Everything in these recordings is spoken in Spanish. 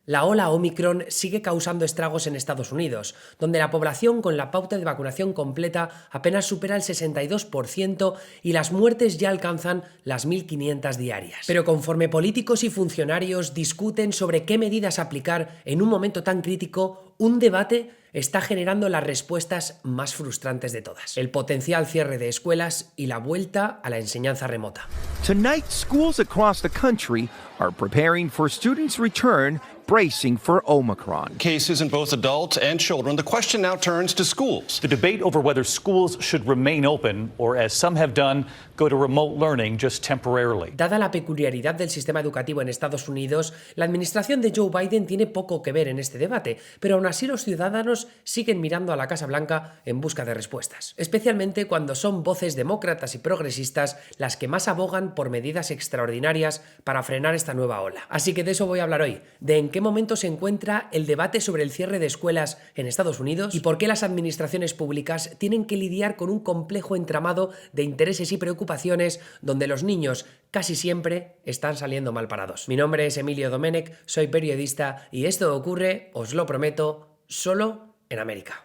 La ola Omicron sigue causando estragos en Estados Unidos, donde la población con la pauta de vacunación completa apenas supera el 62% y las muertes ya alcanzan las 1.500 diarias. Pero conforme políticos y funcionarios discuten sobre qué medidas aplicar en un momento tan crítico, un debate está generando las respuestas más frustrantes de todas: el potencial cierre de escuelas y la vuelta a la enseñanza remota. Tonight, schools across the country are preparing for students' return, bracing for Omicron. Cases in both adults and children. The question now turns to schools. The debate over whether schools should remain open or, as some have done, go to remote learning just temporarily. Dada la peculiaridad del sistema educativo en Estados Unidos, la administración de Joe Biden tiene poco que ver en este debate, pero aún así los ciudadanos siguen mirando a la Casa Blanca en busca de respuestas, especialmente cuando son voces demócratas y progresistas las que más abogan por medidas extraordinarias para frenar esta nueva ola. Así que de eso voy a hablar hoy, de en qué momento se encuentra el debate sobre el cierre de escuelas en Estados Unidos y por qué las administraciones públicas tienen que lidiar con un complejo entramado de intereses y preocupaciones donde los niños casi siempre están saliendo mal parados. Mi nombre es Emilio Domenech, soy periodista y esto ocurre, os lo prometo, solo en América.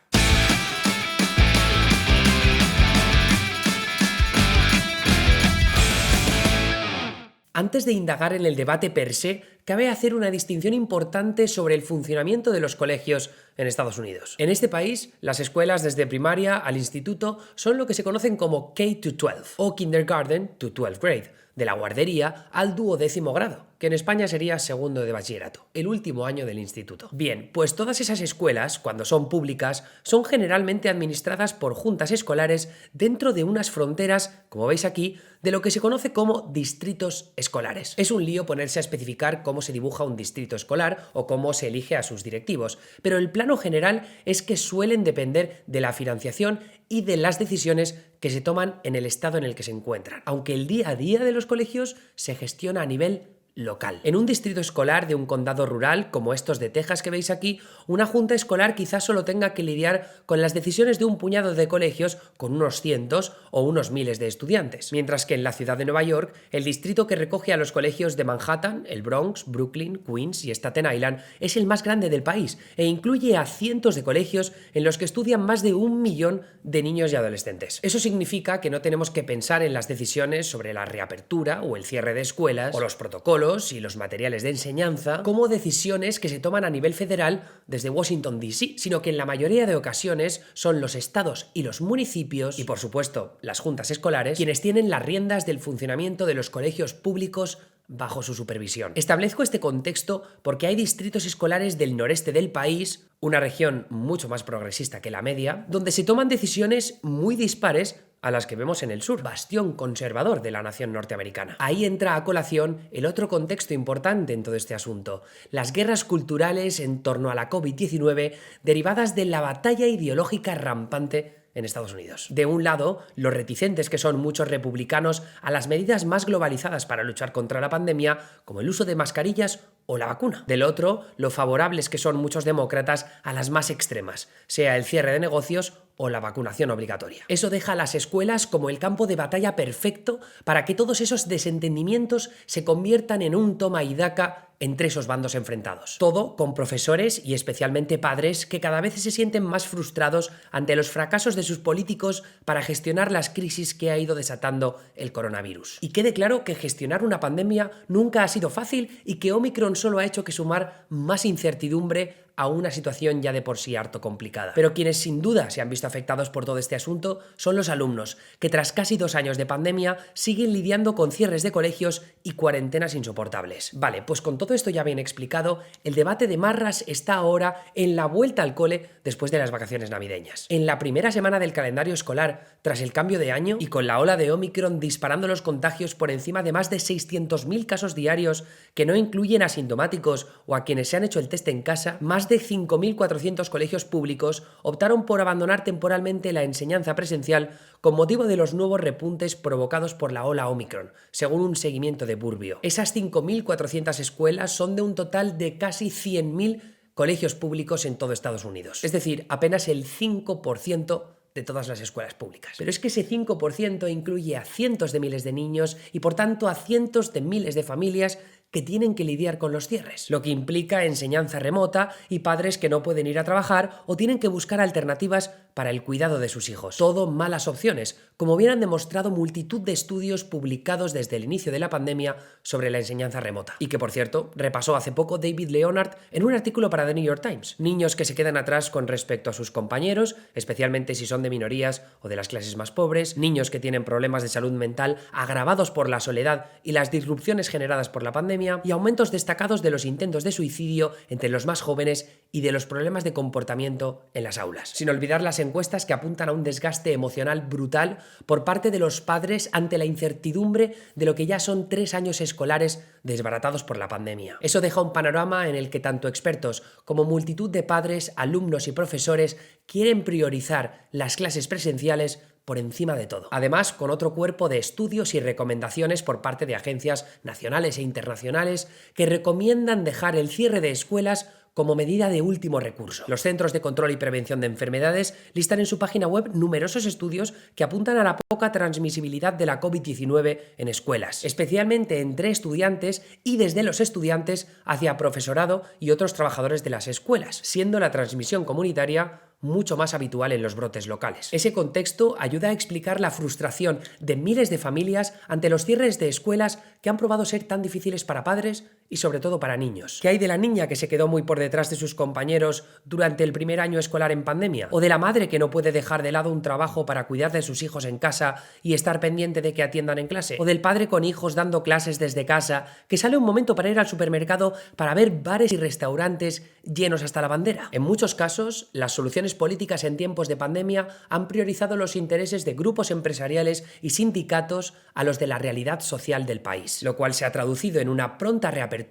Antes de indagar en el debate per se, cabe hacer una distinción importante sobre el funcionamiento de los colegios en Estados Unidos. En este país, las escuelas desde primaria al instituto son lo que se conocen como K-12 o Kindergarten to 12th grade, de la guardería al 12º grado, que en España sería segundo de bachillerato, el último año del instituto. Bien, pues todas esas escuelas, cuando son públicas, son generalmente administradas por juntas escolares dentro de unas fronteras, como veis aquí, de lo que se conoce como distritos escolares. Es un lío ponerse a especificar cómo se dibuja un distrito escolar o cómo se elige a sus directivos, pero el plano general es que suelen depender de la financiación y de las decisiones que se toman en el estado en el que se encuentran, aunque el día a día de los colegios se gestiona a nivel local. En un distrito escolar de un condado rural, como estos de Texas que veis aquí, una junta escolar quizás solo tenga que lidiar con las decisiones de un puñado de colegios con unos cientos o unos miles de estudiantes, mientras que en la ciudad de Nueva York, el distrito que recoge a los colegios de Manhattan, el Bronx, Brooklyn, Queens y Staten Island es el más grande del país e incluye a cientos de colegios en los que estudian más de 1 millón de niños y adolescentes. Eso significa que no tenemos que pensar en las decisiones sobre la reapertura o el cierre de escuelas o los protocolos y los materiales de enseñanza como decisiones que se toman a nivel federal desde Washington, D.C., sino que en la mayoría de ocasiones son los estados y los municipios y, por supuesto, las juntas escolares quienes tienen las riendas del funcionamiento de los colegios públicos bajo su supervisión. Establezco este contexto porque hay distritos escolares del noreste del país, una región mucho más progresista que la media, donde se toman decisiones muy dispares a las que vemos en el sur, bastión conservador de la nación norteamericana. Ahí entra a colación el otro contexto importante en todo este asunto: las guerras culturales en torno a la COVID-19 derivadas de la batalla ideológica rampante en Estados Unidos. De un lado, los reticentes que son muchos republicanos a las medidas más globalizadas para luchar contra la pandemia, como el uso de mascarillas o la vacuna. Del otro, lo favorables que son muchos demócratas a las más extremas, sea el cierre de negocios o la vacunación obligatoria. Eso deja a las escuelas como el campo de batalla perfecto para que todos esos desentendimientos se conviertan en un toma y daca entre esos bandos enfrentados. Todo con profesores y especialmente padres que cada vez se sienten más frustrados ante los fracasos de sus políticos para gestionar las crisis que ha ido desatando el coronavirus. Y quede claro que gestionar una pandemia nunca ha sido fácil y que Omicron solo ha hecho que sumar más incertidumbre a una situación ya de por sí harto complicada. Pero quienes sin duda se han visto afectados por todo este asunto son los alumnos, que tras casi 2 años de pandemia siguen lidiando con cierres de colegios y cuarentenas insoportables. Vale, pues con todo esto ya bien explicado, el debate de Marras está ahora en la vuelta al cole después de las vacaciones navideñas. En la primera semana del calendario escolar, tras el cambio de año y con la ola de Omicron disparando los contagios por encima de más de 600.000 casos diarios que no incluyen asintomáticos o a quienes se han hecho el test en casa, más de 5.400 colegios públicos optaron por abandonar temporalmente la enseñanza presencial con motivo de los nuevos repuntes provocados por la ola Omicron, según un seguimiento de Burbio. Esas 5.400 escuelas son de un total de casi 100.000 colegios públicos en todo Estados Unidos, es decir, apenas el 5% de todas las escuelas públicas. Pero es que ese 5% incluye a cientos de miles de niños y por tanto a cientos de miles de familias que tienen que lidiar con los cierres, lo que implica enseñanza remota y padres que no pueden ir a trabajar o tienen que buscar alternativas para el cuidado de sus hijos. Todo malas opciones, como bien han demostrado multitud de estudios publicados desde el inicio de la pandemia sobre la enseñanza remota. Y que, por cierto, repasó hace poco David Leonard en un artículo para The New York Times. Niños que se quedan atrás con respecto a sus compañeros, especialmente si son de minorías o de las clases más pobres, niños que tienen problemas de salud mental agravados por la soledad y las disrupciones generadas por la pandemia, y aumentos destacados de los intentos de suicidio entre los más jóvenes y de los problemas de comportamiento en las aulas. Sin olvidar las encuestas que apuntan a un desgaste emocional brutal por parte de los padres ante la incertidumbre de lo que ya son 3 años escolares desbaratados por la pandemia. Eso deja un panorama en el que tanto expertos como multitud de padres, alumnos y profesores quieren priorizar las clases presenciales por encima de todo. Además, con otro cuerpo de estudios y recomendaciones por parte de agencias nacionales e internacionales que recomiendan dejar el cierre de escuelas como medida de último recurso. Los Centros de Control y Prevención de Enfermedades listan en su página web numerosos estudios que apuntan a la poca transmisibilidad de la COVID-19 en escuelas, especialmente entre estudiantes y desde los estudiantes hacia profesorado y otros trabajadores de las escuelas, siendo la transmisión comunitaria mucho más habitual en los brotes locales. Ese contexto ayuda a explicar la frustración de miles de familias ante los cierres de escuelas que han probado ser tan difíciles para padres y sobre todo para niños. ¿Qué hay de la niña que se quedó muy por detrás de sus compañeros durante el primer año escolar en pandemia? ¿O de la madre que no puede dejar de lado un trabajo para cuidar de sus hijos en casa y estar pendiente de que atiendan en clase? ¿O del padre con hijos dando clases desde casa que sale un momento para ir al supermercado para ver bares y restaurantes llenos hasta la bandera? En muchos casos, las soluciones políticas en tiempos de pandemia han priorizado los intereses de grupos empresariales y sindicatos a los de la realidad social del país, lo cual se ha traducido en una pronta reapertura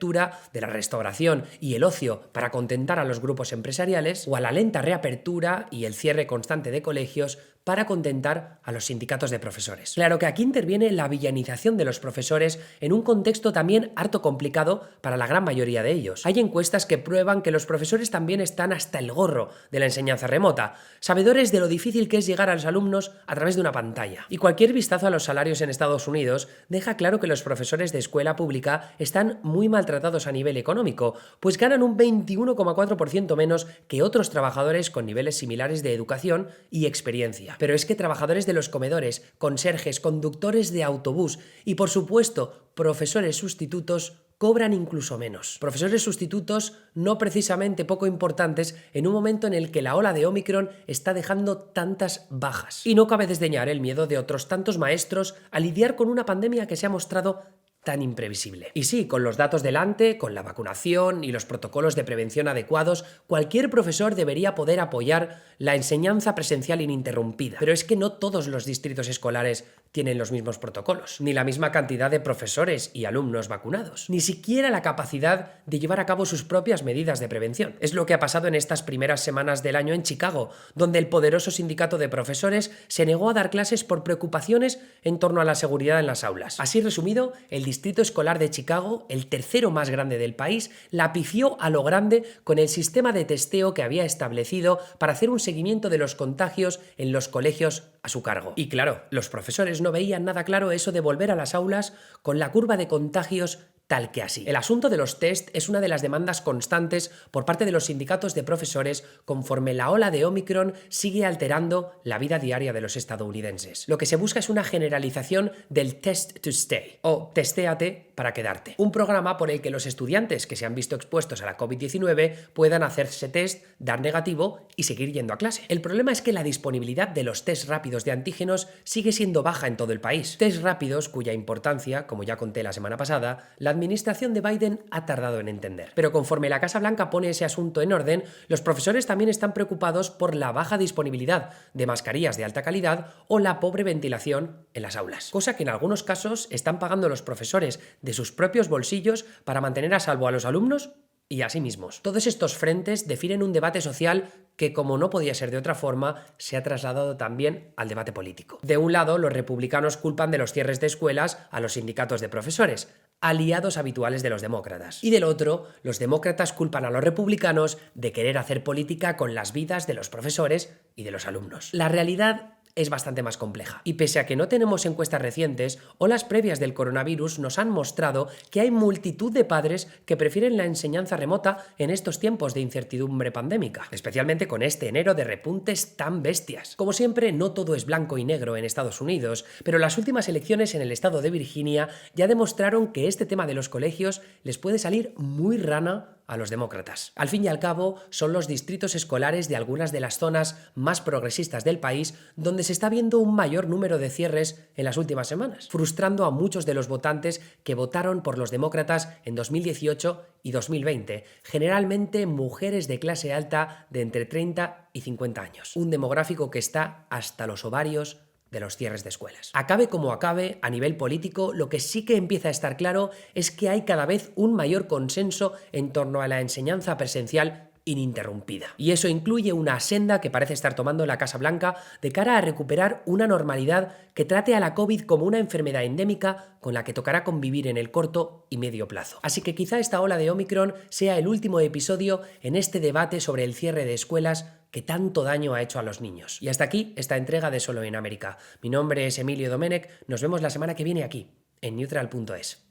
de la restauración y el ocio para contentar a los grupos empresariales, o a la lenta reapertura y el cierre constante de colegios para contentar a los sindicatos de profesores. Claro que aquí interviene la villanización de los profesores en un contexto también harto complicado para la gran mayoría de ellos. Hay encuestas que prueban que los profesores también están hasta el gorro de la enseñanza remota, sabedores de lo difícil que es llegar a los alumnos a través de una pantalla. Y cualquier vistazo a los salarios en Estados Unidos deja claro que los profesores de escuela pública están muy maltratados a nivel económico, pues ganan un 21,4% menos que otros trabajadores con niveles similares de educación y experiencia. Pero es que trabajadores de los comedores, conserjes, conductores de autobús y, por supuesto, profesores sustitutos cobran incluso menos. Profesores sustitutos no precisamente poco importantes en un momento en el que la ola de Omicron está dejando tantas bajas. Y no cabe desdeñar el miedo de otros tantos maestros a lidiar con una pandemia que se ha mostrado tan imprevisible. Y sí, con los datos delante, con la vacunación y los protocolos de prevención adecuados, cualquier profesor debería poder apoyar la enseñanza presencial ininterrumpida. Pero es que no todos los distritos escolares tienen los mismos protocolos, ni la misma cantidad de profesores y alumnos vacunados, ni siquiera la capacidad de llevar a cabo sus propias medidas de prevención. Es lo que ha pasado en estas primeras semanas del año en Chicago, donde el poderoso sindicato de profesores se negó a dar clases por preocupaciones en torno a la seguridad en las aulas. Así resumido, el distrito escolar de Chicago, el tercero más grande del país, la pifió a lo grande con el sistema de testeo que había establecido para hacer un seguimiento de los contagios en los colegios a su cargo. Y claro, los profesores no veían nada claro eso de volver a las aulas con la curva de contagios tal que así. El asunto de los test es una de las demandas constantes por parte de los sindicatos de profesores conforme la ola de Omicron sigue alterando la vida diaria de los estadounidenses. Lo que se busca es una generalización del test to stay, o testéate para quedarte. Un programa por el que los estudiantes que se han visto expuestos a la COVID-19 puedan hacerse test, dar negativo y seguir yendo a clase. El problema es que la disponibilidad de los test rápidos de antígenos sigue siendo baja en todo el país. Test rápidos cuya importancia, como ya conté la semana pasada, la administración de Biden ha tardado en entender. Pero conforme la Casa Blanca pone ese asunto en orden, los profesores también están preocupados por la baja disponibilidad de mascarillas de alta calidad o la pobre ventilación en las aulas. Cosa que en algunos casos están pagando los profesores de sus propios bolsillos para mantener a salvo a los alumnos y a sí mismos. Todos estos frentes definen un debate social que, como no podía ser de otra forma, se ha trasladado también al debate político. De un lado, los republicanos culpan de los cierres de escuelas a los sindicatos de profesores, aliados habituales de los demócratas. Y del otro, los demócratas culpan a los republicanos de querer hacer política con las vidas de los profesores y de los alumnos. La realidad es bastante más compleja. Y pese a que no tenemos encuestas recientes, olas previas del coronavirus nos han mostrado que hay multitud de padres que prefieren la enseñanza remota en estos tiempos de incertidumbre pandémica, especialmente con este enero de repuntes tan bestias. Como siempre, no todo es blanco y negro en Estados Unidos, pero las últimas elecciones en el estado de Virginia ya demostraron que este tema de los colegios les puede salir muy rana a los demócratas. Al fin y al cabo, son los distritos escolares de algunas de las zonas más progresistas del país donde se está viendo un mayor número de cierres en las últimas semanas, frustrando a muchos de los votantes que votaron por los demócratas en 2018 y 2020, generalmente mujeres de clase alta de entre 30 y 50 años. Un demográfico que está hasta los ovarios de los cierres de escuelas. Acabe como acabe, a nivel político, lo que sí que empieza a estar claro es que hay cada vez un mayor consenso en torno a la enseñanza presencial ininterrumpida. Y eso incluye una senda que parece estar tomando la Casa Blanca de cara a recuperar una normalidad que trate a la COVID como una enfermedad endémica con la que tocará convivir en el corto y medio plazo. Así que quizá esta ola de Omicron sea el último episodio en este debate sobre el cierre de escuelas que tanto daño ha hecho a los niños. Y hasta aquí esta entrega de Solo en América. Mi nombre es Emilio Domenech, nos vemos la semana que viene aquí, en Neutral.es.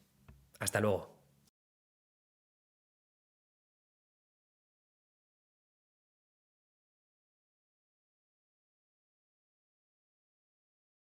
Hasta luego.